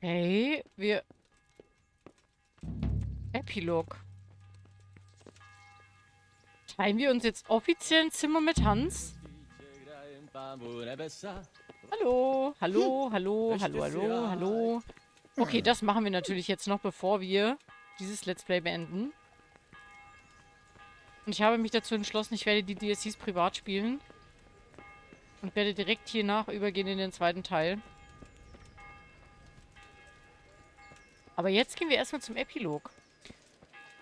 Okay, Epilog. Teilen wir uns jetzt offiziell ein Zimmer mit Hans? Hallo, hallo, hallo, hallo, hallo, hallo. Okay, das machen wir natürlich jetzt noch, bevor wir dieses Let's Play beenden. Und ich habe mich dazu entschlossen, ich werde die DLCs privat spielen. Und werde direkt hiernach übergehen in den zweiten Teil. Aber jetzt gehen wir erstmal zum Epilog.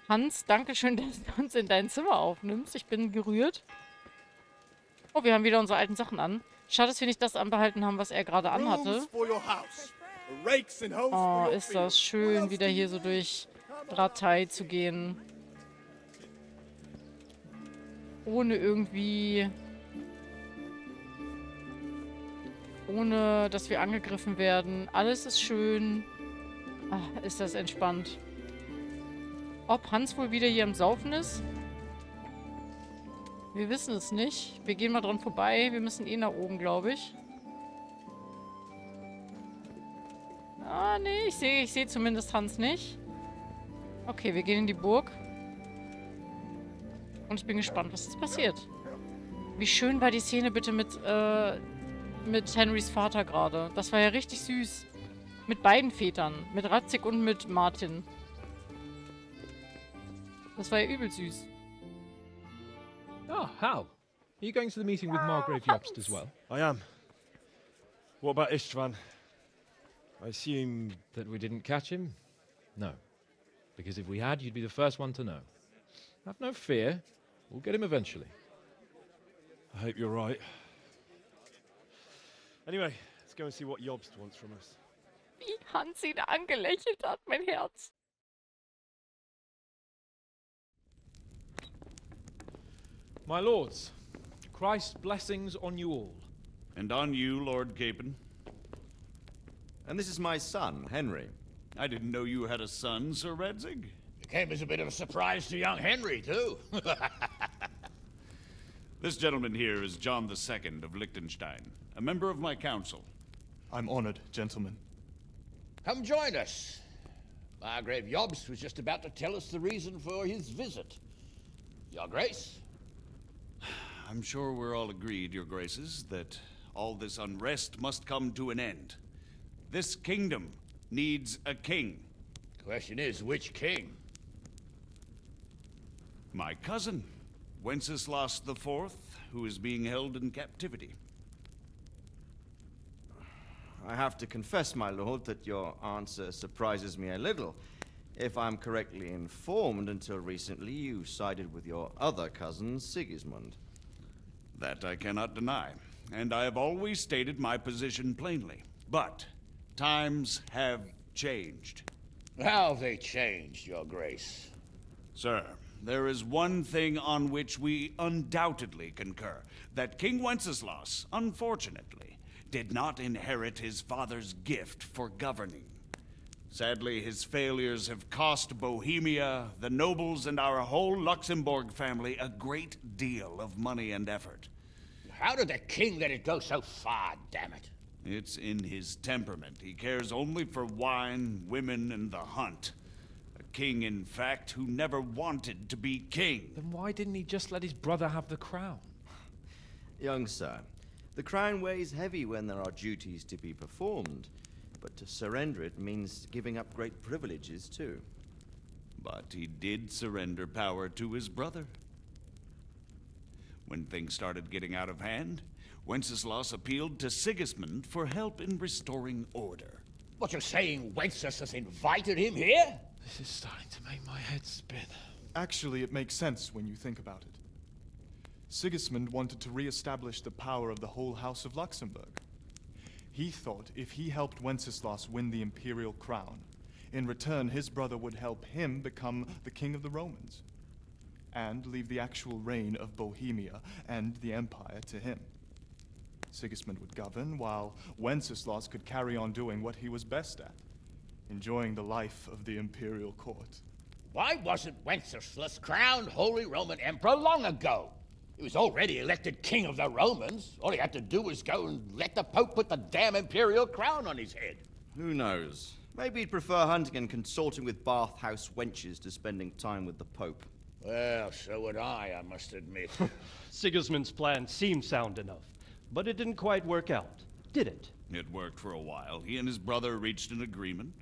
Hans, danke schön, dass du uns in dein Zimmer aufnimmst. Ich bin gerührt. Oh, wir haben wieder unsere alten Sachen an. Schade, dass wir nicht das anbehalten haben, was er gerade anhatte. Oh, ist das schön, wieder hier so durch Ratei zu gehen. Ohne irgendwie... Ohne, dass wir angegriffen werden. Alles ist schön. Ach, ist das entspannt. Ob Hans wohl wieder hier am Saufen ist? Wir wissen es nicht. Wir gehen mal dran vorbei. Wir müssen eh nach oben, glaube ich. Ah, nee, ich sehe zumindest Hans nicht. Okay, wir gehen in die Burg. Und ich bin gespannt, was jetzt passiert. Wie schön war die Szene bitte mit Henrys Vater gerade. Das war ja richtig süß. Mit beiden Vätern. Mit Ratzig und mit Martin. Das war ja übel süß. Oh, Hal. Are you going to the meeting with Margrave Jobst as well? I am. What about Istvan? I assume... That we didn't catch him? No. Because if we had, you'd be the first one to know. Have no fear. We'll get him eventually. I hope you're right. Anyway, let's go and see what Jobst wants from us. Wie Hans ihn angelächelt hat, mein Herz. My lords, Christ's blessings on you all. And on you, Lord Capon. And this is my son, Henry. I didn't know you had a son, Sir Redzig. It came as a bit of a surprise to young Henry, too. This gentleman here is John II of Liechtenstein, a member of my council. I'm honored, gentlemen. Come join us. Margrave Jobst was just about to tell us the reason for his visit. Your Grace? I'm sure we're all agreed, Your Graces, that all this unrest must come to an end. This kingdom needs a king. Question is, which king? My cousin, Wenceslas IV, who is being held in captivity. I have to confess, my lord, that your answer surprises me a little. If I'm correctly informed, until recently you sided with your other cousin, Sigismund. That I cannot deny, and I have always stated my position plainly. But times have changed. How have they changed, Your Grace? Sir, there is one thing on which we undoubtedly concur, that King Wenceslas, unfortunately, did not inherit his father's gift for governing. Sadly, his failures have cost Bohemia, the nobles, and our whole Luxembourg family a great deal of money and effort. How did the king let it go so far, damn it? It's in his temperament. He cares only for wine, women, and the hunt. A king, in fact, who never wanted to be king. Then why didn't he just let his brother have the crown? Young sir, the crown weighs heavy when there are duties to be performed, but to surrender it means giving up great privileges too. But he did surrender power to his brother. When things started getting out of hand, Wenceslas appealed to Sigismund for help in restoring order. What, you're saying Wenceslas has invited him here? This is starting to make my head spin. Actually, it makes sense when you think about it. Sigismund wanted to re-establish the power of the whole House of Luxembourg. He thought if he helped Wenceslas win the imperial crown, in return his brother would help him become the king of the Romans, and leave the actual reign of Bohemia and the empire to him. Sigismund would govern, while Wenceslas could carry on doing what he was best at, enjoying the life of the imperial court. Why wasn't Wenceslas crowned Holy Roman Emperor long ago? He was already elected king of the Romans. All he had to do was go and let the Pope put the damn imperial crown on his head. Who knows? Maybe he'd prefer hunting and consorting with bathhouse wenches to spending time with the Pope. Well, so would I must admit. Sigismund's plan seemed sound enough, but it didn't quite work out, did it? It worked for a while. He and his brother reached an agreement.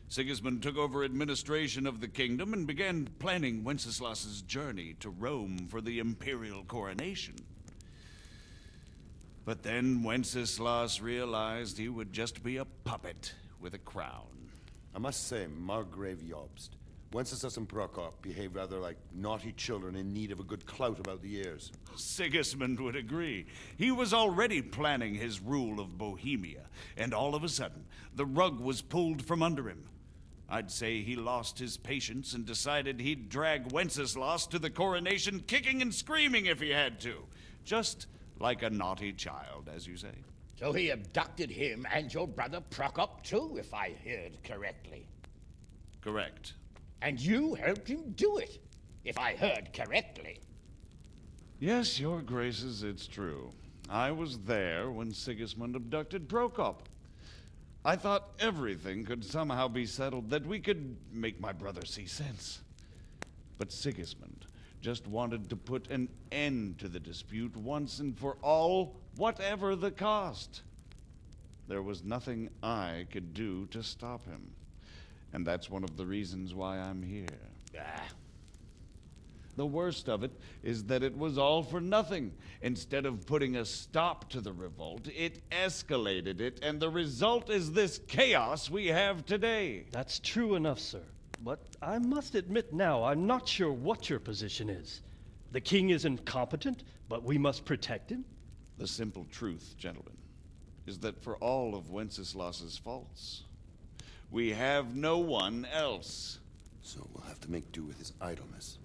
Sigismund took over administration of the kingdom and began planning Wenceslas's journey to Rome for the imperial coronation. But then Wenceslas realized he would just be a puppet with a crown. I must say, Margrave Jobst, Wenceslas and Prokop behave rather like naughty children in need of a good clout about the ears. Sigismund would agree. He was already planning his rule of Bohemia, and all of a sudden, the rug was pulled from under him. I'd say he lost his patience and decided he'd drag Wenceslas to the coronation kicking and screaming if he had to. Just like a naughty child, as you say. So he abducted him and your brother Prokop too, if I heard correctly. Correct. And you helped him do it, if I heard correctly. Yes, your graces, it's true. I was there when Sigismund abducted Prokop. I thought everything could somehow be settled, that we could make my brother see sense. But Sigismund just wanted to put an end to the dispute once and for all, whatever the cost. There was nothing I could do to stop him. And that's one of the reasons why I'm here. The worst of it is that it was all for nothing. Instead of putting a stop to the revolt, it escalated it, and the result is this chaos we have today. That's true enough, sir. But I must admit now, I'm not sure what your position is. The king is incompetent, but we must protect him? The simple truth, gentlemen, is that for all of Wenceslas's faults, we have no one else. So we'll have to make do with his idleness.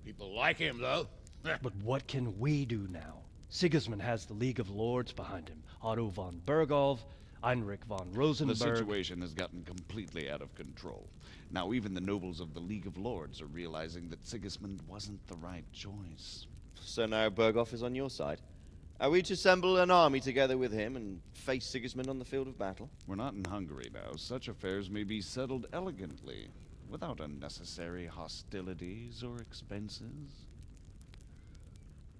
People like him, though. But what can we do now? Sigismund has the League of Lords behind him. Otto von Bergholf, Heinrich von Rosenberg. The situation has gotten completely out of control. Now even the nobles of the League of Lords are realizing that Sigismund wasn't the right choice. So now Berghof is on your side. Are we to assemble an army together with him and face Sigismund on the field of battle? We're not in Hungary now. Such affairs may be settled elegantly, without unnecessary hostilities or expenses.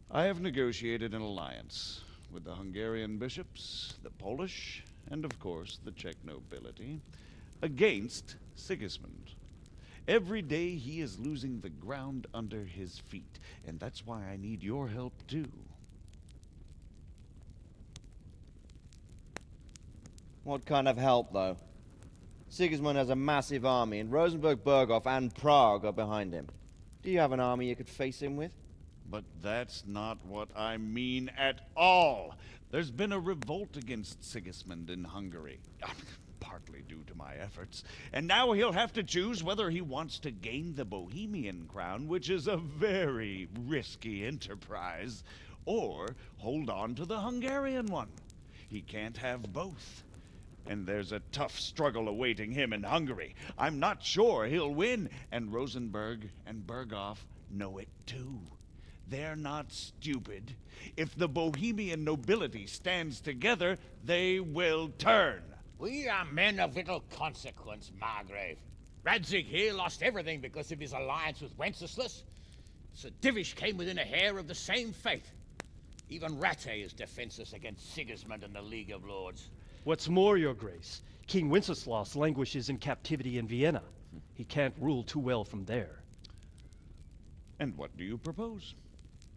I have negotiated an alliance with the Hungarian bishops, the Polish, and of course the Czech nobility, against Sigismund. Every day he is losing the ground under his feet, and that's why I need your help too. What kind of help, though? Sigismund has a massive army, and Rosenberg, Berghof, and Prague are behind him. Do you have an army you could face him with? But that's not what I mean at all. There's been a revolt against Sigismund in Hungary, partly due to my efforts, and now he'll have to choose whether he wants to gain the Bohemian crown, which is a very risky enterprise, or hold on to the Hungarian one. He can't have both. And there's a tough struggle awaiting him in Hungary. I'm not sure he'll win, and Rosenberg and Berghof know it too. They're not stupid. If the Bohemian nobility stands together, they will turn. We are men of little consequence, Margrave. Radzig here lost everything because of his alliance with Wenceslas. Sir Divish came within a hair of the same fate. Even Rattay is defenseless against Sigismund and the League of Lords. What's more, your grace, King Wenceslas languishes in captivity in Vienna. He can't rule too well from there. And what do you propose?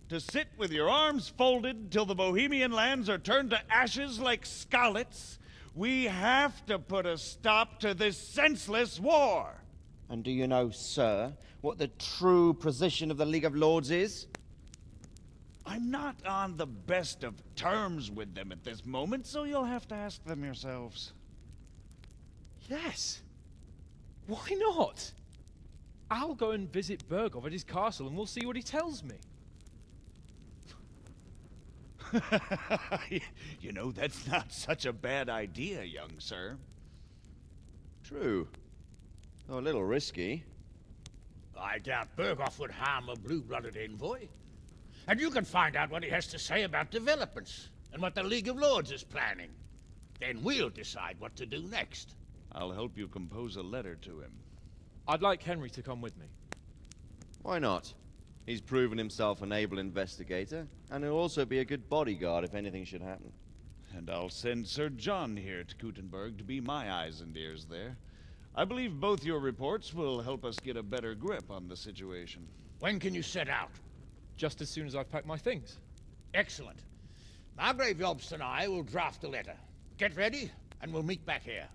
To sit with your arms folded till the Bohemian lands are turned to ashes like Skalitz? We have to put a stop to this senseless war. And do you know, sir, what the true position of the League of Lords is? I'm not on the best of terms with them at this moment, so you'll have to ask them yourselves. Yes. Why not? I'll go and visit Berghof at his castle and we'll see what he tells me. You know, that's not such a bad idea, young sir. True. Though a little risky. I doubt Berghof would harm a blue-blooded envoy. And you can find out what he has to say about developments and what the League of Lords is planning. Then we'll decide what to do next. I'll help you compose a letter to him. I'd like Henry to come with me. Why not? He's proven himself an able investigator, and he'll also be a good bodyguard if anything should happen. And I'll send Sir John here to Gutenberg to be my eyes and ears there. I believe both your reports will help us get a better grip on the situation. When can you set out? Just as soon as I've packed my things. Excellent. Margrave Jobst and I will draft a letter. Get ready, and we'll meet back here.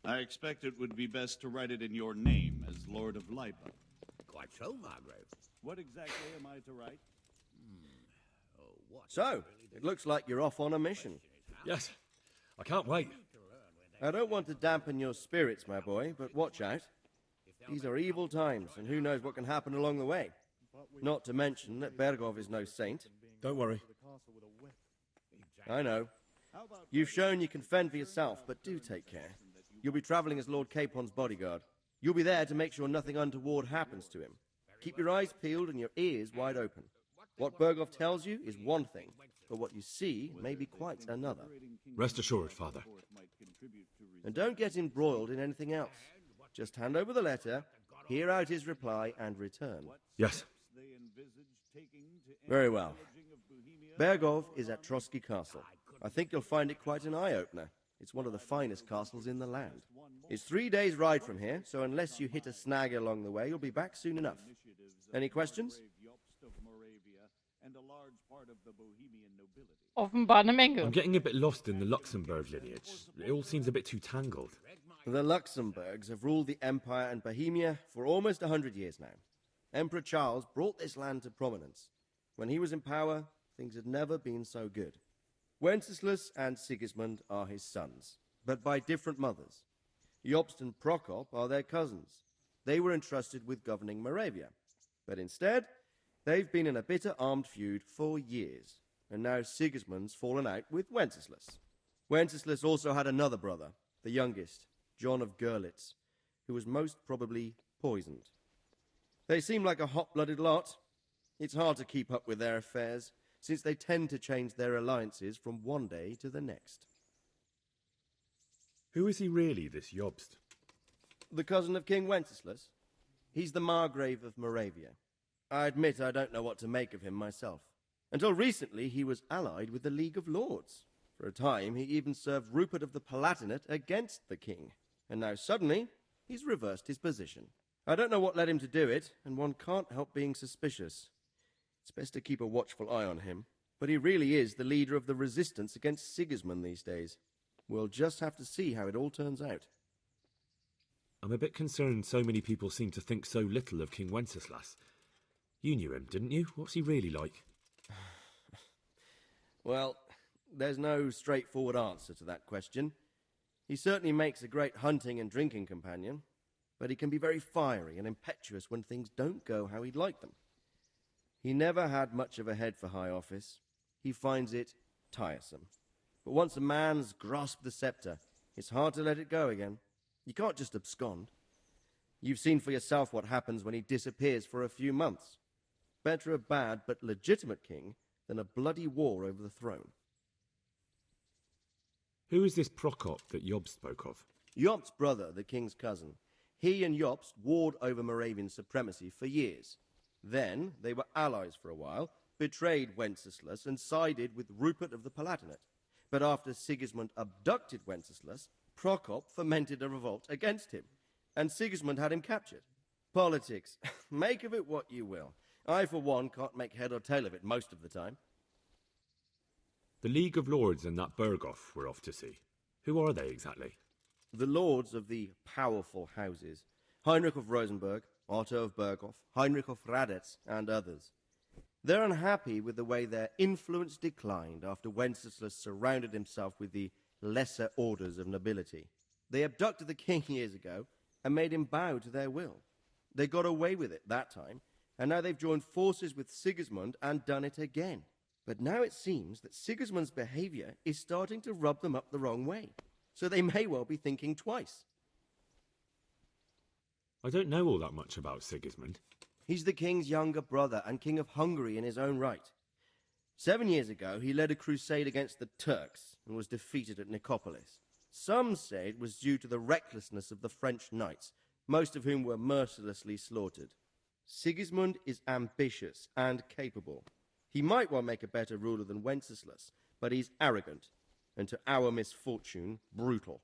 I expect it would be best to write it in your name as Lord of Lipa. Quite so, Margrave. What exactly am I to write? So, it looks like you're off on a mission. Yes, I can't wait. I don't want to dampen your spirits, my boy, but watch out. These are evil times, and who knows what can happen along the way. Not to mention that Bergov is no saint. Don't worry. I know. You've shown you can fend for yourself, but do take care. You'll be traveling as Lord Capon's bodyguard. You'll be there to make sure nothing untoward happens to him. Keep your eyes peeled and your ears wide open. What Bergov tells you is one thing, but what you see may be quite another. Rest assured, Father. And don't get embroiled in anything else. Just hand over the letter, hear out his reply, and return. Yes. Very well. Bergov is at Trotsky Castle. I think you'll find it quite an eye-opener. It's one of the finest castles in the land. It's 3 days' ride from here, so unless you hit a snag along the way, you'll be back soon enough. Any questions? Offenbar eine I'm Menge. getting a bit lost in the Luxembourg lineage. It all seems a bit too tangled. The Luxembourgs have ruled the Empire and Bohemia for almost 100 years now. Emperor Charles brought this land to prominence. When he was in power, things had never been so good. Wenceslas and Sigismund are his sons, but by different mothers. Jobst and Prokop are their cousins. They were entrusted with governing Moravia. But instead, they've been in a bitter armed feud for years, and now Sigismund's fallen out with Wenceslas. Wenceslas also had another brother, the youngest, John of Görlitz, who was most probably poisoned. They seem like a hot-blooded lot. It's hard to keep up with their affairs, since they tend to change their alliances from one day to the next. Who is he really, this Jobst? The cousin of King Wenceslas? He's the Margrave of Moravia. I admit I don't know what to make of him myself. Until recently, he was allied with the League of Lords. For a time, he even served Rupert of the Palatinate against the king. And now suddenly, he's reversed his position. I don't know what led him to do it, and one can't help being suspicious. It's best to keep a watchful eye on him. But he really is the leader of the resistance against Sigismund these days. We'll just have to see how it all turns out. I'm a bit concerned so many people seem to think so little of King Wenceslas. You knew him, didn't you? What's he really like? Well, there's no straightforward answer to that question. He certainly makes a great hunting and drinking companion, but he can be very fiery and impetuous when things don't go how he'd like them. He never had much of a head for high office. He finds it tiresome. But once a man's grasped the scepter, it's hard to let it go again. You can't just abscond. You've seen for yourself what happens when he disappears for a few months. Better a bad but legitimate king than a bloody war over the throne. Who is this Prokop that Jobst spoke of? Jobst's brother, the king's cousin. He and Jobst warred over Moravian supremacy for years. Then they were allies for a while, betrayed Wenceslas and sided with Rupert of the Palatinate. But after Sigismund abducted Wenceslas, Prokop fomented a revolt against him, and Sigismund had him captured. Politics. Make of it what you will. I, for one, can't make head or tail of it most of the time. The League of Lords and that Bergov we're off to see. Who are they exactly? The lords of the powerful houses. Heinrich of Rosenberg, Otto of Berghof, Heinrich of Radetz, and others. They're unhappy with the way their influence declined after Wenceslas surrounded himself with the lesser orders of nobility. They abducted the king years ago and made him bow to their will. They got away with it that time, and now they've joined forces with Sigismund and done it again. But now it seems that Sigismund's behavior is starting to rub them up the wrong way, so they may well be thinking twice. I don't know all that much about Sigismund. He's the king's younger brother and king of Hungary in his own right. 7 years ago, he led a crusade against the Turks and was defeated at Nicopolis. Some say it was due to the recklessness of the French knights, most of whom were mercilessly slaughtered. Sigismund is ambitious and capable. He might well make a better ruler than Wenceslas, but he's arrogant, and to our misfortune, brutal.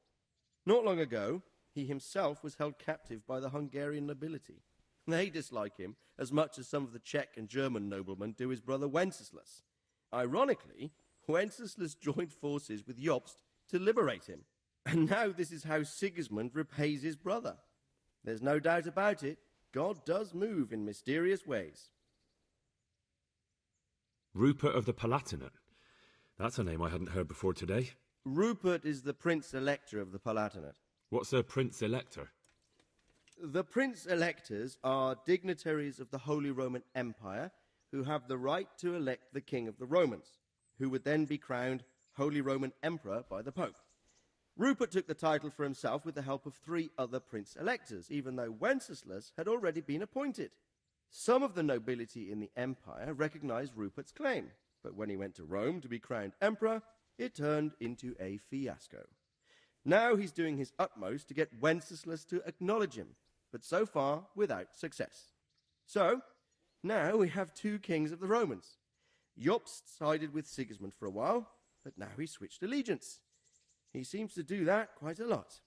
Not long ago, he himself was held captive by the Hungarian nobility. They dislike him as much as some of the Czech and German noblemen do his brother Wenceslas. Ironically, Wenceslas joined forces with Jobst to liberate him. And now this is how Sigismund repays his brother. There's no doubt about it, God does move in mysterious ways. Rupert of the Palatinate. That's a name I hadn't heard before today. Rupert is the Prince-Elector of the Palatinate. What's a Prince-Elector? The Prince-Electors are dignitaries of the Holy Roman Empire who have the right to elect the King of the Romans, who would then be crowned Holy Roman Emperor by the Pope. Rupert took the title for himself with the help of 3 other Prince-Electors, even though Wenceslas had already been appointed. Some of the nobility in the empire recognized Rupert's claim, but when he went to Rome to be crowned emperor, it turned into a fiasco. Now he's doing his utmost to get Wenceslas to acknowledge him, but so far without success. So, now we have 2 kings of the Romans. Jobst sided with Sigismund for a while, but now he's switched allegiance. He seems to do that quite a lot.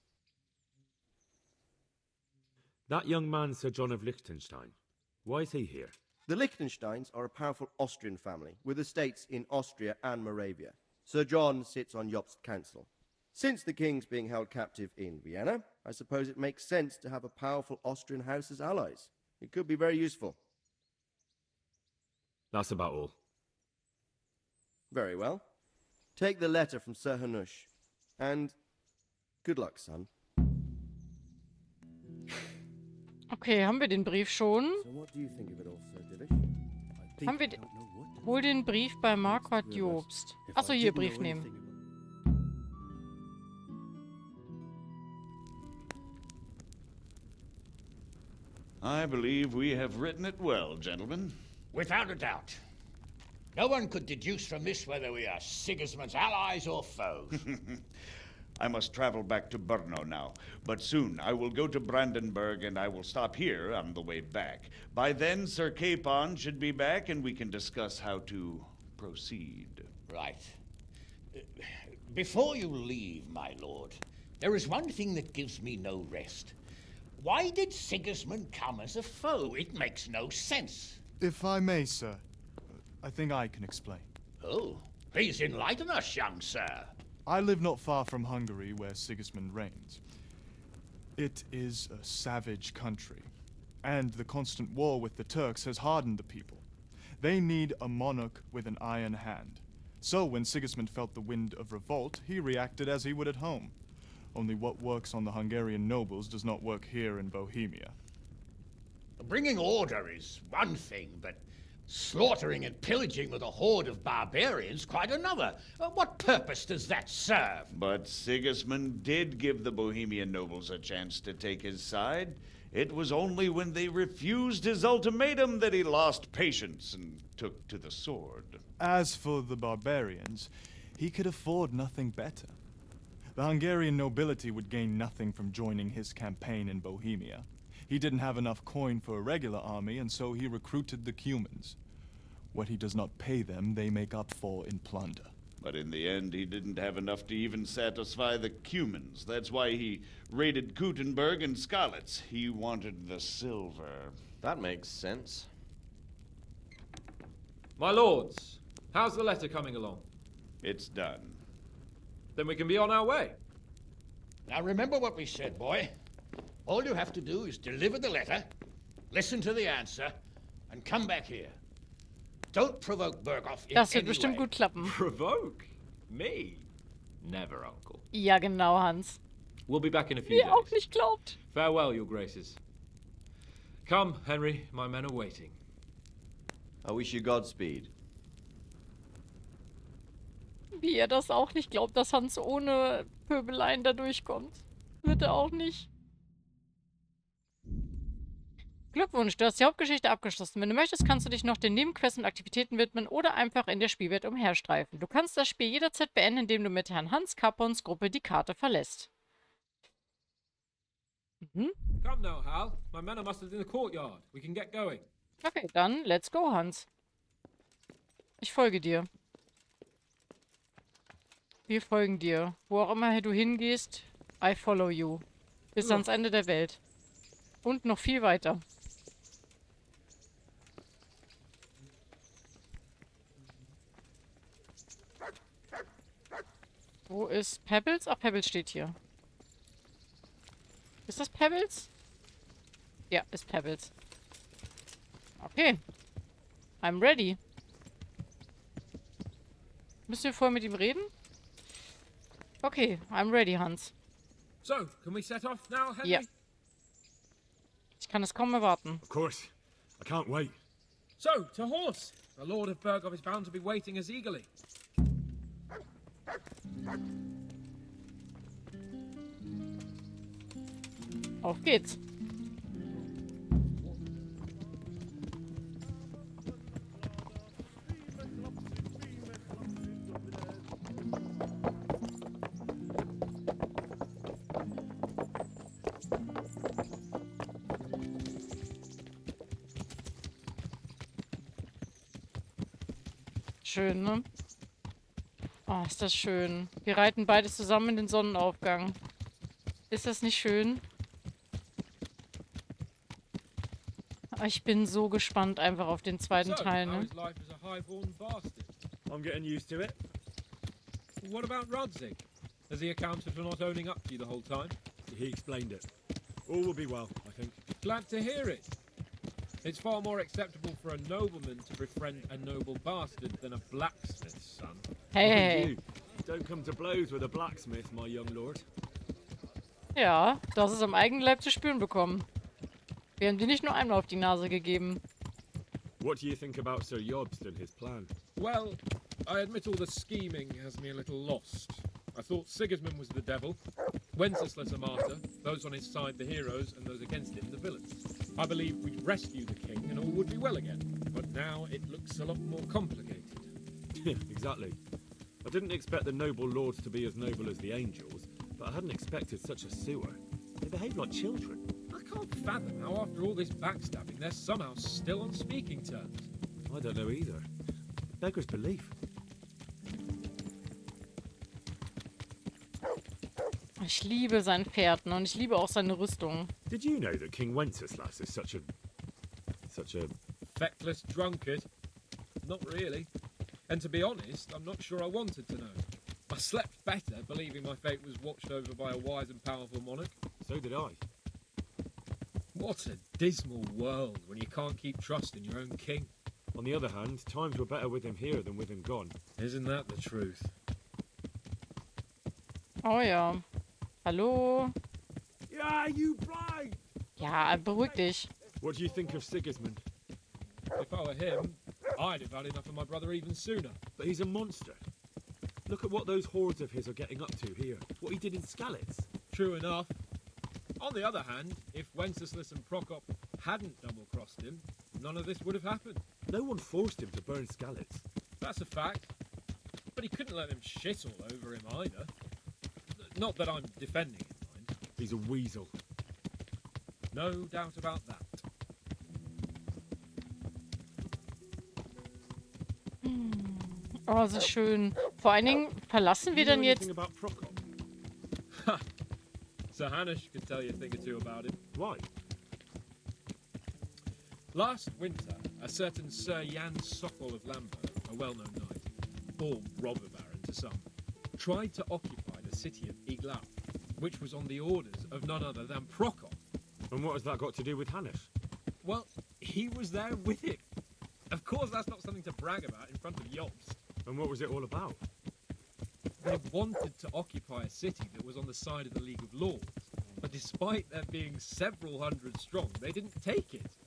That young man, Sir John of Liechtenstein. Why is he here? The Liechtensteins are a powerful Austrian family with estates in Austria and Moravia. Sir John sits on Jobst's council. Since the king's being held captive in Vienna, I suppose it makes sense to have a powerful Austrian house as allies. It could be very useful. That's about all. Very well. Take the letter from Sir Hanush. And good luck, son. Okay, haben wir den Brief schon? So what do you think of it all, Sir Divish? I think Haben wir I den... don't know what to Hol den Brief bei Marquardt Jobst. Achso, hier, Brief nehmen. I believe we have written it well, gentlemen. Without a doubt. No one could deduce from this whether we are Sigismund's allies or foes. I must travel back to Brno now, but soon I will go to Brandenburg and I will stop here on the way back. By then, Sir Capon should be back and we can discuss how to proceed. Right. Before you leave, my lord, there is one thing that gives me no rest. Why did Sigismund come as a foe? It makes no sense. If I may, sir, I think I can explain. Oh, please enlighten us, young sir. I live not far from Hungary, where Sigismund reigns. It is a savage country, and the constant war with the Turks has hardened the people. They need a monarch with an iron hand. So when Sigismund felt the wind of revolt, he reacted as he would at home. Only what works on the Hungarian nobles does not work here in Bohemia. Bringing order is one thing, but slaughtering and pillaging with a horde of barbarians quite another. What purpose does that serve? But Sigismund did give the Bohemian nobles a chance to take his side. It was only when they refused his ultimatum that he lost patience and took to the sword. As for the barbarians, he could afford nothing better. The Hungarian nobility would gain nothing from joining his campaign in Bohemia. He didn't have enough coin for a regular army, and so he recruited the Cumans. What he does not pay them, they make up for in plunder. But in the end, he didn't have enough to even satisfy the Cumans. That's why he raided Kuttenberg and Skalitz. He wanted the silver. That makes sense. My lords, how's the letter coming along? It's done. Then we can be on our way. Now remember what we said, boy. All you have to do is deliver the letter, listen to the answer, and come back here. Don't provoke Berghoff in Das wird any bestimmt way. gut klappen. Provoke? Me? Never, uncle. Ja, genau, Hans. We'll be back in a few Wie days. er auch nicht glaubt. Farewell, your graces. Come, Henry, my men are waiting. I wish you Godspeed. Wie er das auch nicht glaubt, dass Hans ohne Pöbeleien da durchkommt. Wird er auch nicht. Glückwunsch, du hast die Hauptgeschichte abgeschlossen. Wenn du möchtest, kannst du dich noch den Nebenquests und Aktivitäten widmen oder einfach in der Spielwelt umherstreifen. Du kannst das Spiel jederzeit beenden, indem du mit Herrn Hans Capons Gruppe die Karte verlässt. Mhm. Come now, Hal. My men are mustered in the courtyard. We can get going. Okay, dann let's go, Hans. Ich folge dir. Wir folgen dir. Wo auch immer du hingehst, I follow you. Bis ans Ende der Welt. Und noch viel weiter. Wo ist Pebbles? Ach, Pebbles steht hier. Ist das Pebbles? Ja, ist Pebbles. Okay. I'm ready. Müssen wir vorher mit ihm reden? Okay, I'm ready, Hans. So, can we set off now, Henry? Ja. Ich kann es kaum erwarten. Of course. I can't wait. So, to horse. The Lord of Burgov is bound to be waiting us eagerly. Auf geht's. Schön, ne? Oh, ist das schön. Wir reiten beide zusammen in den Sonnenaufgang. Ist das nicht schön? Ich bin so gespannt einfach auf den zweiten Teil, ne? I'm getting used to it. What about Rodzig? Has he accounted for not owning up to you the whole time? He explained it. All will be well, I think. Glad to hear it. It's far more acceptable for a nobleman to befriend a noble bastard than a blacksmith's son. Hey. You don't come to blows with a blacksmith, my young lord. Ja, du hast es am eigenen Leib zu spüren bekommen. Wir haben dir nicht nur einmal auf die Nase gegeben. What do you think about Sir Jobst and his plan? Well, I admit all the scheming has me a little lost. I thought Sigismund was the devil, Wenceslas a martyr, those on his side the heroes, and those against him the villains. I believed we'd rescue the king and all would be well again, but now it looks a lot more complicated. Yeah, exactly. I didn't expect the noble lords to be as noble as the angels, but I hadn't expected such a sewer. They behave like children. I can't fathom how after all this backstabbing they're somehow still on speaking terms. I don't know either. Beggar's belief. Ich liebe sein Pferd, ne? Und ich liebe auch seine Rüstung. Did you know that King Wenceslas is such a Feckless drunkard? Not really. And to be honest, I'm not sure I wanted to know. I slept better believing my fate was watched over by a wise and powerful monarch. So did I. What a dismal world when you can't keep trust in your own king. On the other hand, times were better with him here than with him gone. Isn't that the truth? Oh ja. Hallo? Yeah, you blind! Ja, beruhig dich. What do you think of Sigismund? If I were him, I'd have had enough of my brother even sooner. But he's a monster. Look at what those hordes of his are getting up to here. What he did in Skalitz. True enough. On the other hand, if Wenceslas and Prokop hadn't double-crossed him, none of this would have happened. No one forced him to burn Skalitz. That's a fact. But he couldn't let them shit all over him either. Not that I'm defending him, mind. He's a weasel. No doubt about that. Oh, so schön. Vor allen Dingen verlassen wir dann jetzt... About Prokop? Sir Hanush could tell you a thing or two about him. Why? Last winter, a certain Sir Jan Sokol of Lamberg, a well-known knight, or robber baron to some, tried to occupy the city of Iglau, which was on the orders of none other than Prokop. And what has that got to do with Hanush? Well, he was there with him. Of course, that's not something to brag about in front of Jobst. And what was it all about? They wanted to occupy a city that was on the side of the League of Lords, but despite there being several hundred strong, they didn't take it.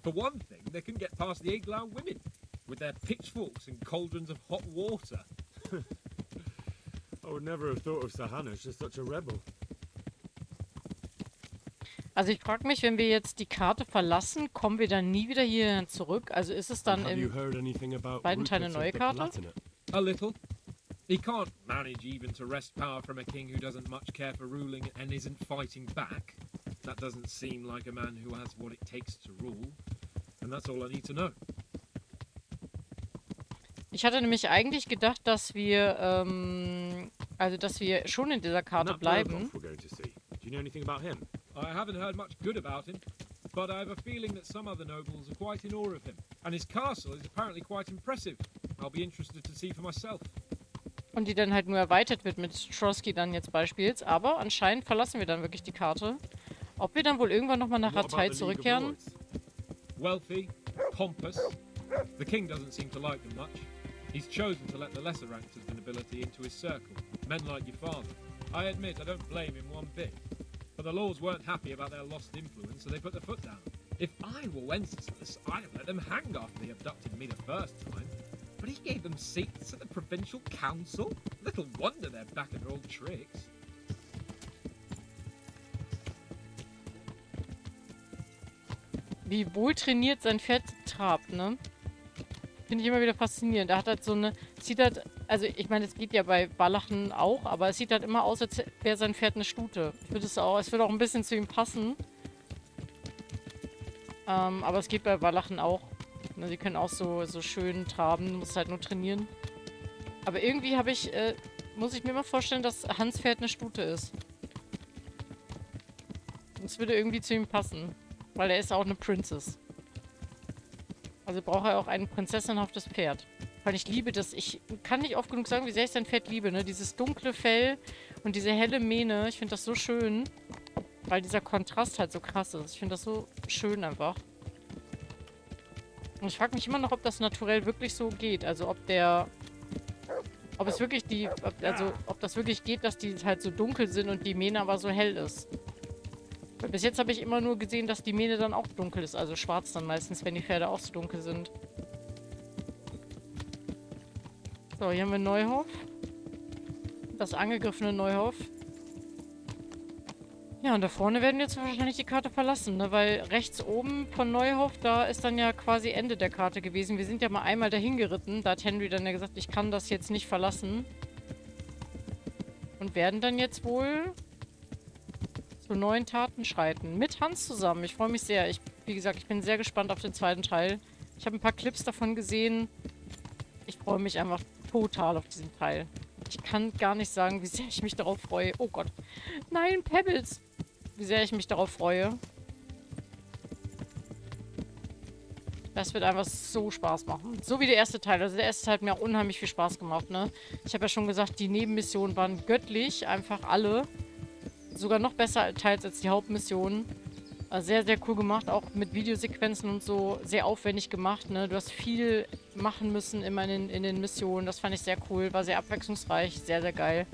For one thing, they couldn't get past the Iglau women, with their pitchforks and cauldrons of hot water. I would never have thought of Sir Hanush as such a rebel. Also ich frage mich, wenn wir jetzt die Karte verlassen, kommen wir dann nie wieder hier zurück? Also ist es dann Have you im heard anything about beiden Teile eine neue Rupert of the Karte? Palatinate? A little. He can't manage even to wrest power from a king who doesn't much care for ruling and isn't fighting back. That doesn't seem like a man who has what it takes to rule. And that's all I need to know. Ich hatte nämlich eigentlich gedacht, dass wir, dass wir schon in dieser And Karte that bleiben. Burgoff we're going to see. Do you know anything about him? I haven't heard much good about him, but I have a feeling that some other nobles are quite in awe of him. And his castle is apparently quite impressive. I'll be interested to see for myself. Und die dann halt nur erweitert wird mit Trotsky dann jetzt beispielsweise. Aber anscheinend verlassen wir dann wirklich die Karte. Ob wir dann wohl irgendwann nochmal nach What about Ratay the League of zurückkehren? Lords? Wealthy, pompous. The king doesn't seem to like them much. He's chosen to let the lesser ranks of the nobility into his circle, men like your father. I admit I don't blame him one bit. But the lords weren't happy about their lost influence, so they put their foot down. If I were Wenceslas, I'd have let them hang after they abducted me the first time. But he gave them seats at the provincial council. Little wonder they're back at their old tricks. Wie wohl trainiert sein Pferd trabt, ne? Finde ich immer wieder faszinierend. Er hat halt so eine, sieht halt, also ich meine, es geht ja bei Walachen auch, aber es sieht halt immer aus, als wäre sein Pferd eine Stute. Ich würde es würde auch ein bisschen zu ihm passen. Aber es geht bei Walachen auch. Ne, sie können auch so schön traben, muss halt nur trainieren. Aber irgendwie muss ich mir mal vorstellen, dass Hans Pferd eine Stute ist. Das würde irgendwie zu ihm passen. Weil er ist auch eine Princess. Also braucht er auch ein prinzessinhaftes Pferd. Weil ich liebe das. Ich kann nicht oft genug sagen, wie sehr ich sein Pferd liebe. Ne? Dieses dunkle Fell und diese helle Mähne. Ich finde das so schön. Weil dieser Kontrast halt so krass ist. Ich finde das so schön einfach. Und ich frage mich immer noch, ob das naturell wirklich so geht. Also ob es wirklich ob das wirklich geht, dass die halt so dunkel sind und die Mähne aber so hell ist. Weil bis jetzt habe ich immer nur gesehen, dass die Mähne dann auch dunkel ist. Also schwarz dann meistens, wenn die Pferde auch so dunkel sind. So, hier haben wir Neuhof. Das angegriffene Neuhof. Ja, und da vorne werden wir jetzt wahrscheinlich die Karte verlassen, ne? Weil rechts oben von Neuhof, da ist dann ja quasi Ende der Karte gewesen. Wir sind ja mal einmal dahin geritten. Da hat Henry dann ja gesagt, ich kann das jetzt nicht verlassen. Und werden dann jetzt wohl zu neuen Taten schreiten. Mit Hans zusammen. Ich freue mich sehr. Wie gesagt, ich bin sehr gespannt auf den zweiten Teil. Ich habe ein paar Clips davon gesehen. Ich freue mich einfach total auf diesen Teil. Ich kann gar nicht sagen, wie sehr ich mich darauf freue. Oh Gott. Nein, Pebbles. Wie sehr ich mich darauf freue. Das wird einfach so Spaß machen. So wie der erste Teil. Also der erste Teil hat mir unheimlich viel Spaß gemacht, ne? Ich habe ja schon gesagt, die Nebenmissionen waren göttlich. Einfach alle. Sogar noch besser teils als die Hauptmissionen. Sehr, sehr cool gemacht. Auch mit Videosequenzen und so. Sehr aufwendig gemacht, ne? Du hast viel machen müssen immer in den Missionen. Das fand ich sehr cool. War sehr abwechslungsreich. Sehr, sehr geil.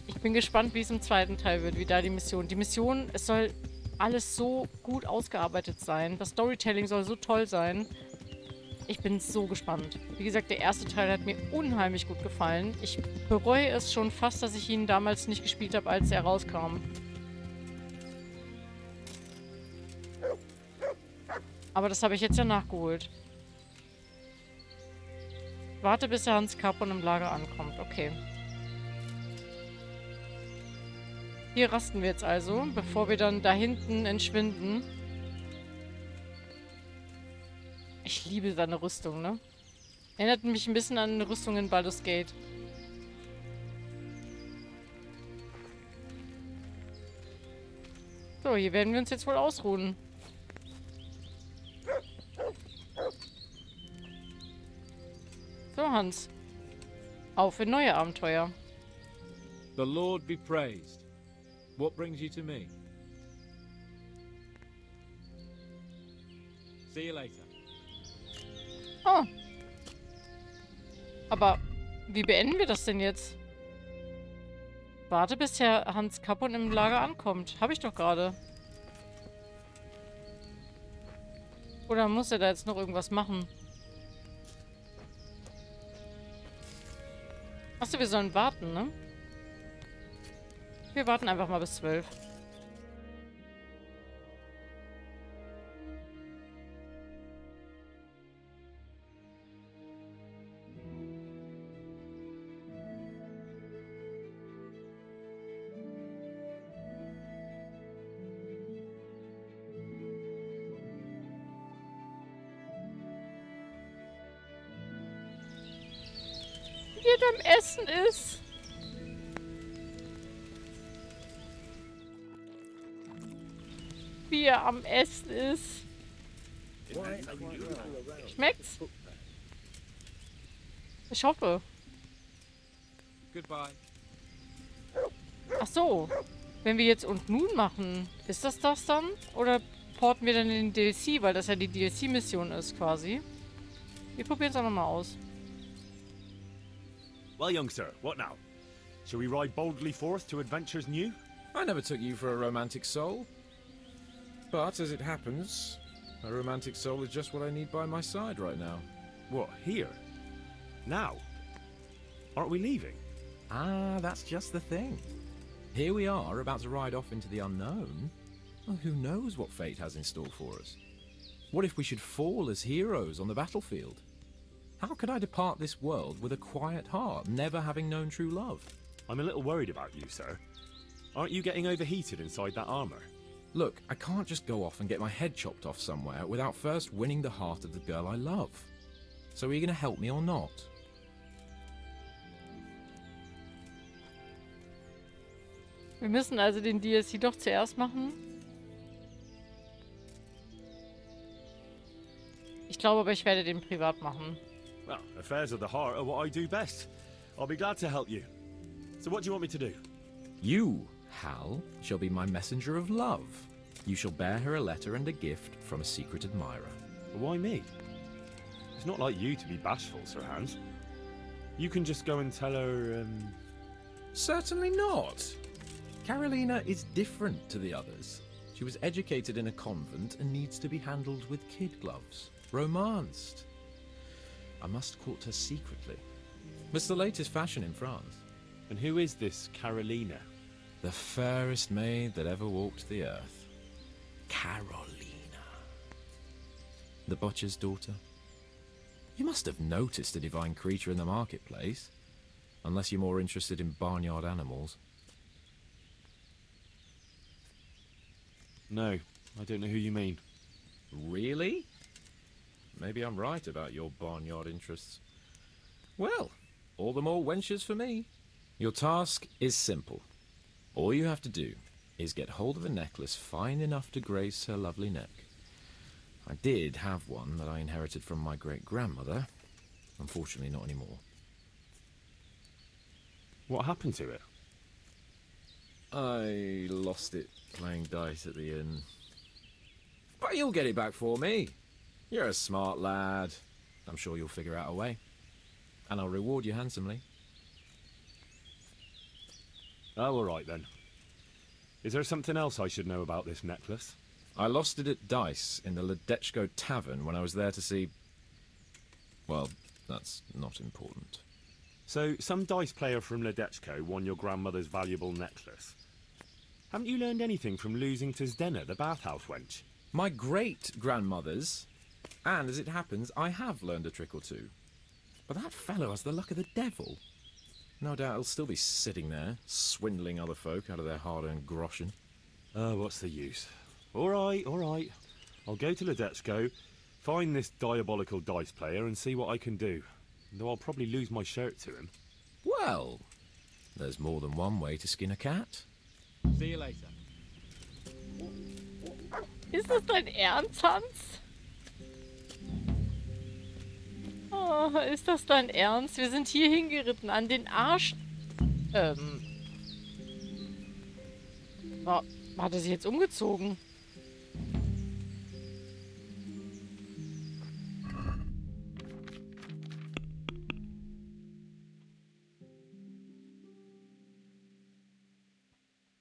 Ich bin gespannt, wie es im zweiten Teil wird. Wie da die Mission. Die Mission, es soll alles so gut ausgearbeitet sein. Das Storytelling soll so toll sein. Ich bin so gespannt. Wie gesagt, der erste Teil hat mir unheimlich gut gefallen. Ich bereue es schon fast, dass ich ihn damals nicht gespielt habe, als er rauskam. Aber das habe ich jetzt ja nachgeholt. Warte, bis der Hans Capon im Lager ankommt. Okay. Hier rasten wir jetzt also, bevor wir dann da hinten entschwinden. Ich liebe seine Rüstung, ne? Erinnert mich ein bisschen an eine Rüstung in Baldur's Gate. So, hier werden wir uns jetzt wohl ausruhen. So, Hans. Auf in neue Abenteuer. The Lord be praised. What brings you to me? See you later. Oh. Aber wie beenden wir das denn jetzt? Warte, bis Herr Hans Capon im Lager ankommt. Habe ich doch gerade. Oder muss er da jetzt noch irgendwas machen? Achso, wir sollen warten, ne? Wir warten einfach mal bis 12. mit am Essen ist. Wie er am Essen ist. Schmeckt's? Ich hoffe. Goodbye. Ach so. Wenn wir jetzt und nun machen, ist das dann? Oder porten wir dann den DLC, weil das ja die DLC-Mission ist quasi. Wir probieren es einfach mal aus. Well, young sir, what now? Shall we ride boldly forth to adventures new? I never took you for a romantic soul. But, as it happens, a romantic soul is just what I need by my side right now. What, here? Now? Aren't we leaving? Ah, that's just the thing. Here we are, about to ride off into the unknown. Well, who knows what fate has in store for us? What if we should fall as heroes on the battlefield? How could I depart this world with a quiet heart, never having known true love? I'm a little worried about you, sir. Aren't you getting overheated inside that armor? Look, I can't just go off and get my head chopped off somewhere without first winning the heart of the girl I love. So are you going to help me or not? Wir müssen also den DLC doch zuerst machen. Ich glaube aber, ich werde den privat machen. Well, affairs of the heart are what I do best. I'll be glad to help you. So what do you want me to do? You, Hal, shall be my messenger of love. You shall bear her a letter and a gift from a secret admirer. Why me? It's not like you to be bashful, Sir Hans. You can just go and tell her, Certainly not. Carolina is different to the others. She was educated in a convent and needs to be handled with kid gloves. Romanced. I must court her secretly. It's the latest fashion in France. And who is this Carolina? The fairest maid that ever walked the earth. Carolina. The butcher's daughter. You must have noticed a divine creature in the marketplace. Unless you're more interested in barnyard animals. No, I don't know who you mean. Really? Maybe I'm right about your barnyard interests. Well, all the more wenches for me. Your task is simple. All you have to do is get hold of a necklace fine enough to grace her lovely neck. I did have one that I inherited from my great-grandmother. Unfortunately, not anymore. What happened to it? I lost it playing dice at the inn. But you'll get it back for me. You're a smart lad. I'm sure you'll figure out a way. And I'll reward you handsomely. Oh, all right then. Is there something else I should know about this necklace? I lost it at dice in the Ledechko tavern when I was there to see... Well, that's not important. So, some dice player from Ledechko won your grandmother's valuable necklace. Haven't you learned anything from losing to Zdena, the bathhouse wench? My great-grandmother's. And as it happens, I have learned a trick or two. But that fellow has the luck of the devil. No doubt he'll still be sitting there, swindling other folk out of their hard-earned groschen. Oh, what's the use? All right. I'll go to Ledechko, find this diabolical dice player and see what I can do. Though I'll probably lose my shirt to him. Well, there's more than one way to skin a cat. See you later. Ist das dein Ernst, Hans? Oh, ist das dein Ernst? Wir sind hier hingeritten an den Arsch. Hat er sich jetzt umgezogen?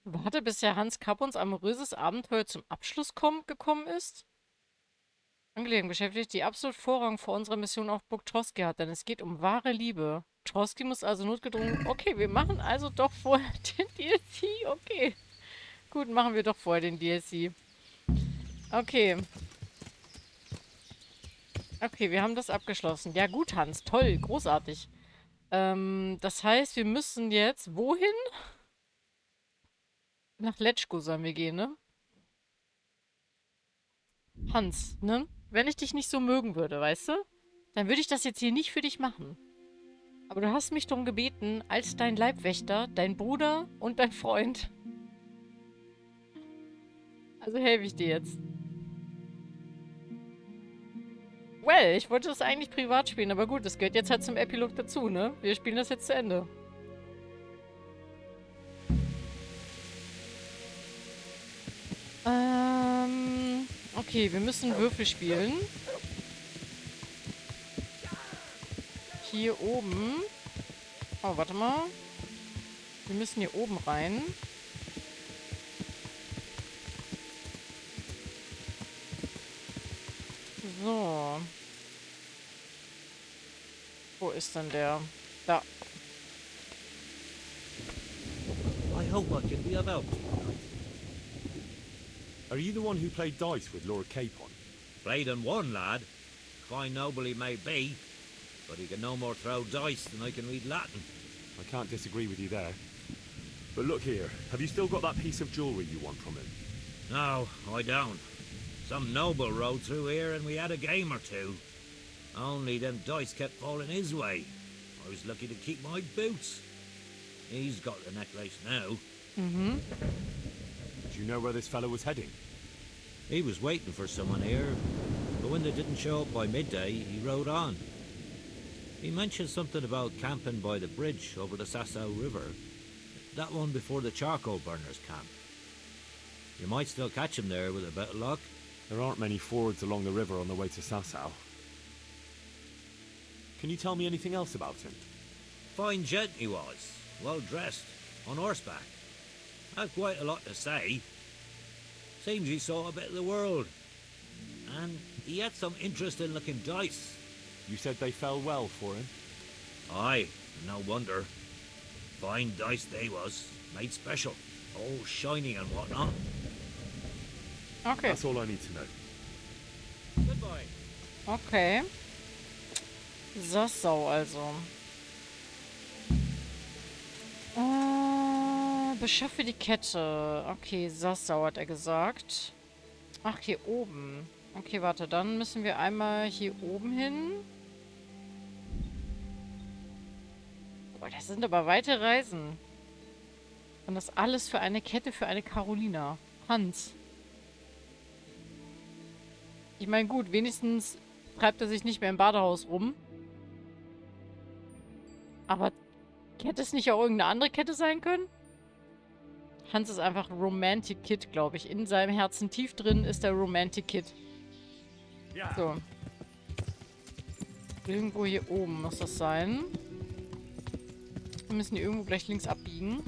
Warte, bis der Hans Kappons amoröses Abenteuer zum Abschluss gekommen ist? Angelegenheit beschäftigt, die absolut Vorrang vor unserer Mission auf Burg Troski hat, denn es geht um wahre Liebe. Troski muss also notgedrungen... Okay, wir machen also doch vorher den DLC. Okay. Gut, machen wir doch vorher den DLC. Okay. Okay, wir haben das abgeschlossen. Ja gut, Hans. Toll. Großartig. Das heißt, wir müssen jetzt... Wohin? Nach Letschko sollen wir gehen, ne? Hans, ne? Wenn ich dich nicht so mögen würde, weißt du? Dann würde ich das jetzt hier nicht für dich machen. Aber du hast mich darum gebeten, als dein Leibwächter, dein Bruder und dein Freund. Also helfe ich dir jetzt. Well, ich wollte das eigentlich privat spielen, aber gut, das gehört jetzt halt zum Epilog dazu, ne? Wir spielen das jetzt zu Ende. Okay, wir müssen Würfel spielen. Hier oben. Oh, warte mal. Wir müssen hier oben rein. So. Wo ist denn der? Da. I hope I can be of help. Are you the one who played dice with Laura Capon? Played and won, lad. Fine noble he may be, but he can no more throw dice than I can read Latin. I can't disagree with you there. But look here, have you still got that piece of jewellery you want from him? No, I don't. Some noble rode through here and we had a game or two. Only them dice kept falling his way. I was lucky to keep my boots. He's got the necklace now. Mhm. Do you know where this fellow was heading? He was waiting for someone here, but when they didn't show up by midday, he rode on. He mentioned something about camping by the bridge over the Sasau River. That one before the charcoal burners camp. You might still catch him there with a bit of luck. There aren't many fords along the river on the way to Sasau. Can you tell me anything else about him? Fine gent he was, well dressed, on horseback. Had quite a lot to say. Seems he saw a bit of the world. And he had some interesting looking dice. You said they fell well for him? Aye, no wonder. Fine dice they was, made special, all shiny and whatnot. Okay. That's all I need to know. Goodbye. Okay. Sassau also. Beschaffe die Kette. Okay, Sassau hat er gesagt. Ach, hier oben. Okay, warte, dann müssen wir einmal hier oben hin. Boah, das sind aber weite Reisen. Und das alles für eine Kette für eine Carolina. Hans. Ich meine, gut, wenigstens treibt er sich nicht mehr im Badehaus rum. Aber hätte es nicht auch irgendeine andere Kette sein können? Hans ist einfach Romantic Kid, glaube ich. In seinem Herzen tief drin ist der Romantic Kid. So. Irgendwo hier oben muss das sein. Wir müssen hier irgendwo gleich links abbiegen.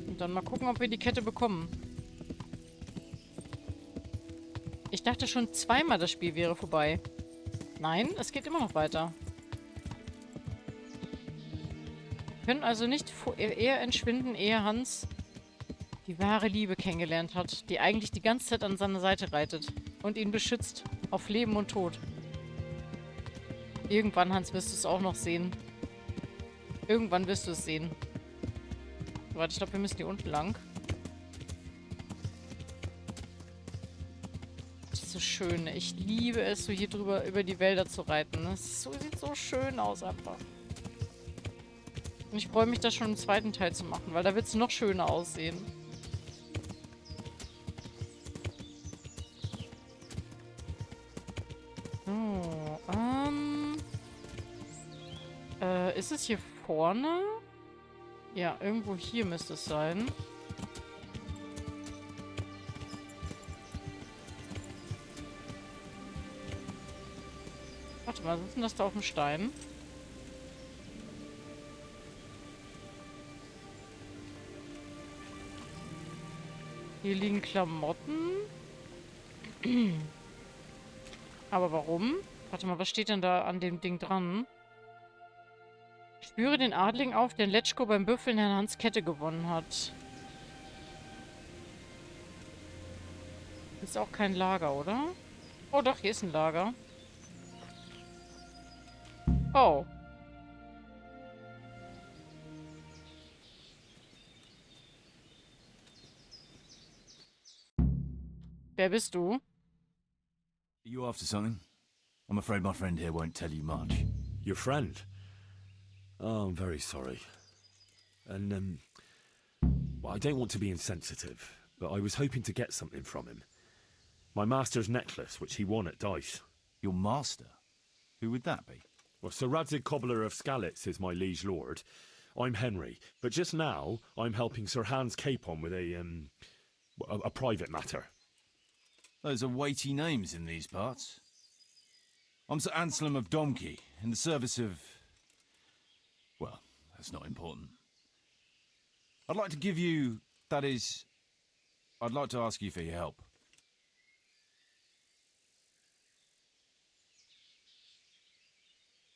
Und dann mal gucken, ob wir die Kette bekommen. Ich dachte schon zweimal, das Spiel wäre vorbei. Nein, es geht immer noch weiter. Wir können also nicht eher entschwinden, ehe Hans die wahre Liebe kennengelernt hat, die eigentlich die ganze Zeit an seiner Seite reitet und ihn beschützt auf Leben und Tod. Irgendwann, Hans, wirst du es auch noch sehen. Irgendwann wirst du es sehen. Warte, ich glaube, wir müssen hier unten lang. Das ist so schön. Ich liebe es, so hier drüber über die Wälder zu reiten. Das sieht so schön aus einfach. Und ich freue mich, das schon im zweiten Teil zu machen, weil da wird es noch schöner aussehen. So, ist es hier vorne? Ja, irgendwo hier müsste es sein. Warte mal, was ist denn das da auf dem Stein? Hier liegen Klamotten. Aber warum? Warte mal, was steht denn da an dem Ding dran? Spüre den Adligen auf, der in Letschko beim Büffeln Herrn Hans Kette gewonnen hat. Ist auch kein Lager, oder? Oh doch, hier ist ein Lager. Oh. Wer bist du? You after something? I'm afraid my friend here won't tell you much. Your friend? Oh, I'm very sorry. And, well, I don't want to be insensitive, but I was hoping to get something from him. My master's necklace, which he won at dice. Your master? Who would that be? Well, Sir Radzig Cobbler of Skalitz is my liege lord. I'm Henry, but just now I'm helping Sir Hans Capon with a private matter. Those are weighty names in these parts. I'm Sir Anselm of Domkey, in the service of... well, that's not important. I'd like to give you... that is... I'd like to ask you for your help.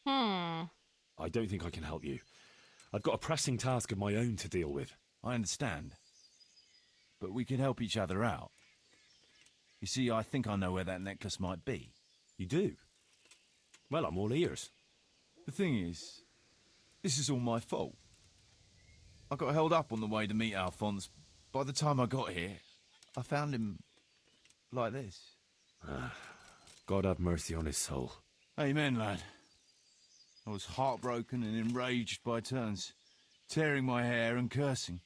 I don't think I can help you. I've got a pressing task of my own to deal with. I understand. But we could help each other out. You see, I think I know where that necklace might be. You do? Well, I'm all ears. The thing is, this is all my fault. I got held up on the way to meet Alphonse. By the time I got here, I found him like this. God have mercy on his soul. Amen, lad. I was heartbroken and enraged by turns, tearing my hair and cursing.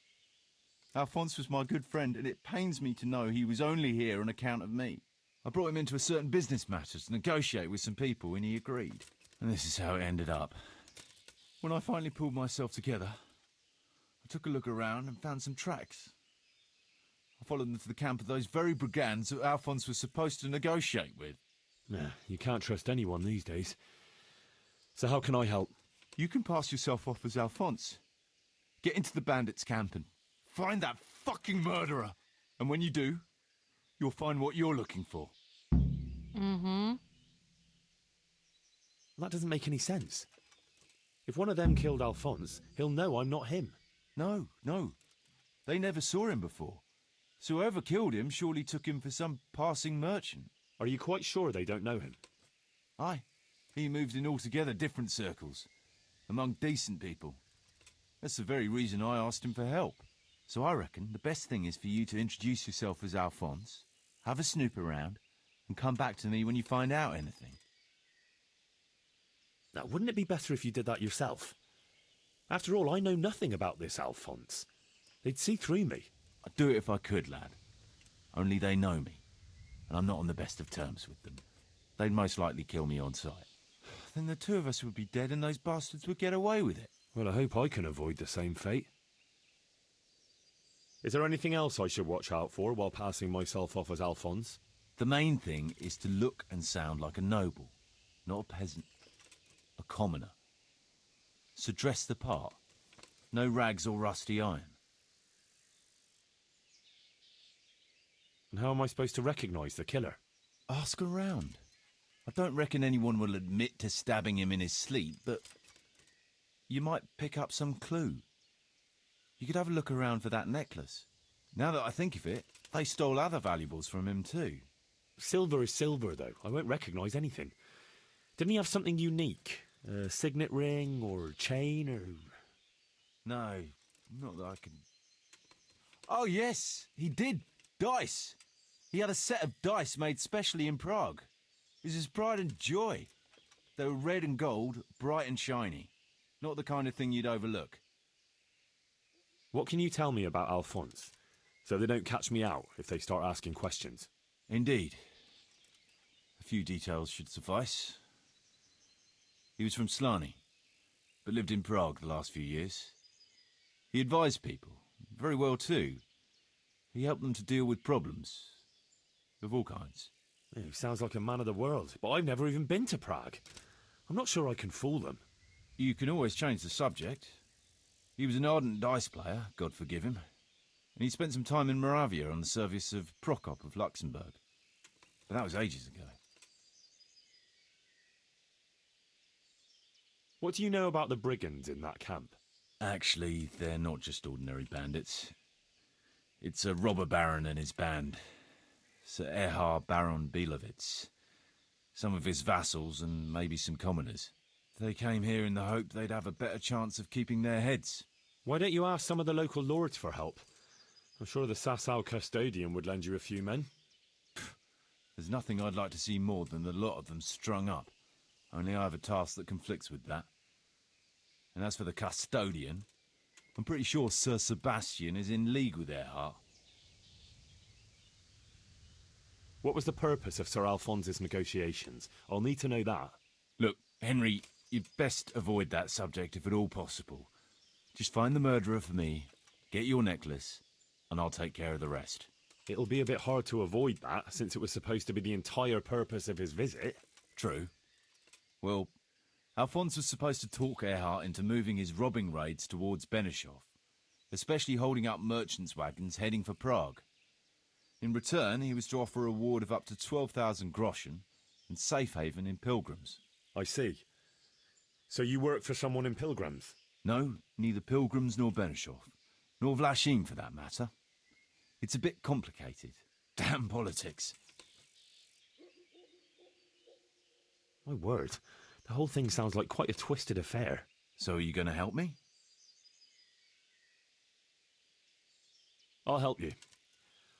Alphonse was my good friend, and it pains me to know he was only here on account of me. I brought him into a certain business matter to negotiate with some people, and he agreed. And this is how it ended up. When I finally pulled myself together, I took a look around and found some tracks. I followed them to the camp of those very brigands that Alphonse was supposed to negotiate with. Nah, you can't trust anyone these days. So how can I help? You can pass yourself off as Alphonse. Get into the bandits' camp and find that fucking murderer. And when you do, you'll find what you're looking for. Mm-hmm. That doesn't make any sense. If one of them killed Alphonse, he'll know I'm not him. No. They never saw him before. So whoever killed him surely took him for some passing merchant. Are you quite sure they don't know him? Aye. He moved in altogether different circles, among decent people. That's the very reason I asked him for help. So I reckon the best thing is for you to introduce yourself as Alphonse, have a snoop around, and come back to me when you find out anything. Now, wouldn't it be better if you did that yourself? After all, I know nothing about this Alphonse. They'd see through me. I'd do it if I could, lad. Only they know me, and I'm not on the best of terms with them. They'd most likely kill me on sight. Then the two of us would be dead and those bastards would get away with it. Well, I hope I can avoid the same fate. Is there anything else I should watch out for while passing myself off as Alphonse? The main thing is to look and sound like a noble, not a peasant. A commoner. So dress the part. No rags or rusty iron. And how am I supposed to recognise the killer? Ask around. I don't reckon anyone will admit to stabbing him in his sleep, but you might pick up some clue. You could have a look around for that necklace. Now that I think of it, they stole other valuables from him too. Silver is silver, though. I won't recognise anything. Didn't he have something unique? A signet ring or chain or... No, not that I can... Oh yes, he did. Dice. He had a set of dice made specially in Prague. It was his pride and joy. They were red and gold, bright and shiny. Not the kind of thing you'd overlook. What can you tell me about Alphonse, so they don't catch me out if they start asking questions? Indeed. A few details should suffice. He was from Slani, but lived in Prague the last few years. He advised people, very well too. He helped them to deal with problems, of all kinds. He sounds like a man of the world, but I've never even been to Prague. I'm not sure I can fool them. You can always change the subject. He was an ardent dice player, God forgive him, and he spent some time in Moravia on the service of Prokop of Luxembourg. But that was ages ago. What do you know about the brigands in that camp? Actually, they're not just ordinary bandits. It's a robber baron and his band. Sir Erhard Baron Bielowitz. Some of his vassals and maybe some commoners. They came here in the hope they'd have a better chance of keeping their heads. Why don't you ask some of the local lords for help? I'm sure the Sasau custodian would lend you a few men. There's nothing I'd like to see more than the lot of them strung up. only I have a task that conflicts with that. And as for the custodian, I'm pretty sure Sir Sebastian is in league with Earhart. What was the purpose of Sir Alphonse's negotiations? I'll need to know that. Look, Henry, you'd best avoid that subject if at all possible. Just find the murderer for me, get your necklace, and I'll take care of the rest. It'll be a bit hard to avoid that, since it was supposed to be the entire purpose of his visit. True. Well, Alphonse was supposed to talk Earhart into moving his robbing raids towards Benešov, especially holding up merchants' wagons heading for Prague. In return, he was to offer a reward of up to 12,000 groschen and safe haven in Pilgrims. I see. So you work for someone in Pilgrims? No, neither Pilgrims nor Benešov, nor Vlachim for that matter. It's a bit complicated. Damn politics. My word, the whole thing sounds like quite a twisted affair. So are you going to help me? I'll help you.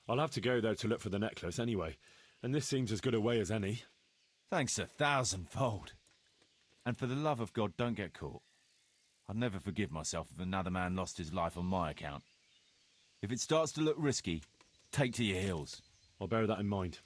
I'll have to go there to look for the necklace anyway, and this seems as good a way as any. Thanks 1,000-fold. And for the love of God, don't get caught. I'd never forgive myself if another man lost his life on my account. If it starts to look risky, take to your heels. I'll bear that in mind.